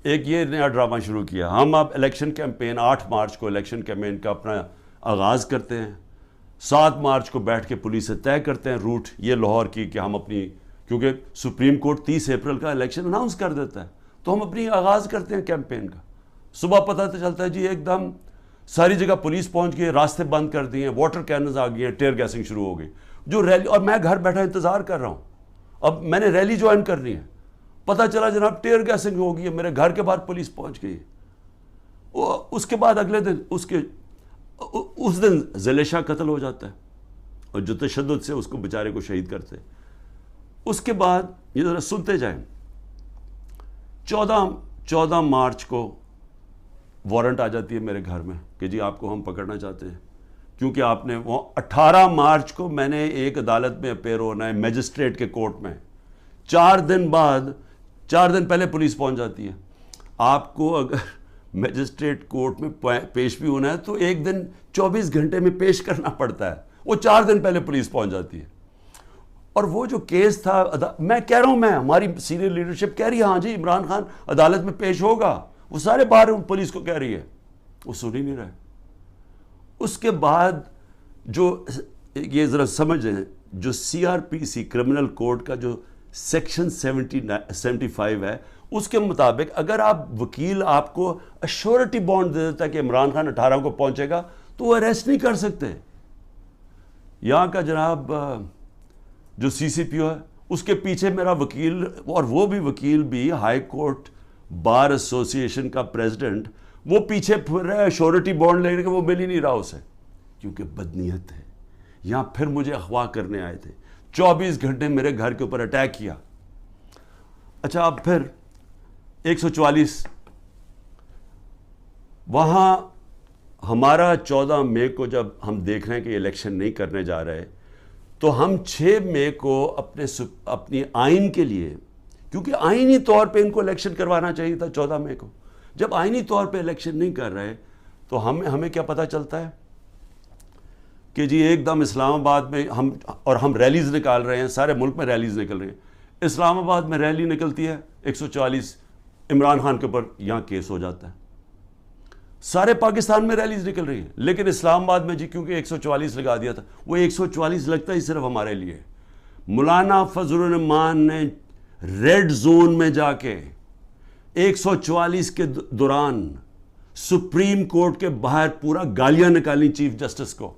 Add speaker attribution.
Speaker 1: ایک یہ نیا ڈرامہ شروع کیا. ہم اب الیکشن کیمپین 8 مارچ کو الیکشن کیمپین کا اپنا آغاز کرتے ہیں. 7 مارچ کو بیٹھ کے پولیس سے طے کرتے ہیں روٹ یہ لاہور کی کہ ہم اپنی, کیونکہ سپریم کورٹ 30 اپریل کا الیکشن اناؤنس کر دیتا ہے, تو ہم اپنی آغاز کرتے ہیں کیمپین کا. صبح پتہ تو چلتا ہے جی ایک دم ساری جگہ پولیس پہنچ گئی, راستے بند کر دیے ہیں, واٹر کیننز آ گئی ہیں, ٹیئر گیسنگ شروع ہو گئی. جو ریلی, اور میں گھر بیٹھا انتظار کر رہا ہوں, اب میں نے ریلی جوائن کرنی ہے, پتہ چلا جناب ٹیئر گیسنگ ہو گئی ہے, میرے گھر کے باہر پولیس پہنچ گئی ہے. اس کے بعد اگلے دن اس دن زلیشا قتل ہو جاتا ہے, اور جو تشدد سے اس کو بیچارے کو شہید کرتے. اس کے بعد یہ ذرا سنتے جائیں, 14 مارچ کو وارنٹ آ جاتی ہے میرے گھر میں کہ جی آپ کو ہم پکڑنا چاہتے ہیں, کیونکہ آپ نے 18 مارچ کو میں نے ایک عدالت میں اپیئر ہونا ہے میجسٹریٹ کے کورٹ میں. 4 دن پہلے پولیس پہنچ جاتی ہے. آپ کو اگر میجسٹریٹ کورٹ میں پیش بھی ہونا ہے تو ایک دن 24 گھنٹے میں پیش کرنا پڑتا ہے, وہ 4 دن پہلے پولیس پہنچ جاتی ہے. اور وہ جو کیس تھا, میں کہہ رہا ہوں, ہماری سینئر لیڈرشپ کہہ رہی ہے ہاں جی عمران خان عدالت میں پیش ہوگا, وہ سارے باہر پولیس کو کہہ رہی ہے, وہ سن ہی نہیں رہے. اس کے بعد جو یہ ذرا سمجھیں, جو CRPC کرمنل کوڈ کا جو سیکشن 75 ہے, اس کے مطابق اگر آپ وکیل آپ کو ایشورٹی بانڈ دے دیتا ہے کہ عمران خان 18 کو پہنچے گا, تو وہ اریسٹ نہیں کر سکتے. یہاں کا جناب جو CCPO ہے, اس کے پیچھے میرا وکیل, اور وہ بھی وکیل بھی ہائی کورٹ بار ایسوسی ایشن کا پریزیڈنٹ, وہ پیچھے پھر رہا ہے شورٹی بانڈ لینے کے, وہ مل ہی نہیں رہا اسے, کیونکہ بدنیت ہے. یہاں پھر مجھے اغوا کرنے آئے تھے, 24 گھنٹے میرے گھر کے اوپر اٹیک کیا. اچھا اب پھر 144 وہاں ہمارا 14 مئی کو جب ہم دیکھ رہے ہیں کہ الیکشن نہیں کرنے جا رہے, تو ہم 6 مئی کو اپنی آئین کے لیے, کیونکہ آئینی طور پہ ان کو الیکشن کروانا چاہیے تھا 14 مئی کو, جب آئینی طور پہ الیکشن نہیں کر رہے تو ہمیں کیا پتہ چلتا ہے کہ جی ایک دم اسلام آباد میں ہم ریلیز نکال رہے ہیں, سارے ملک میں ریلیز نکل رہے ہیں. اسلام آباد میں ریلی نکلتی ہے 144 عمران خان کے اوپر, یہاں کیس ہو جاتا ہے. سارے پاکستان میں ریلیز نکل رہی ہیں, لیکن اسلام آباد میں جی کیونکہ 144 لگا دیا تھا, وہ 144 لگتا ہی صرف ہمارے لیے. مولانا فضل الرحمان نے ریڈ زون میں جا کے 144 کے دوران سپریم کورٹ کے باہر پورا گالیاں نکالی چیف جسٹس کو.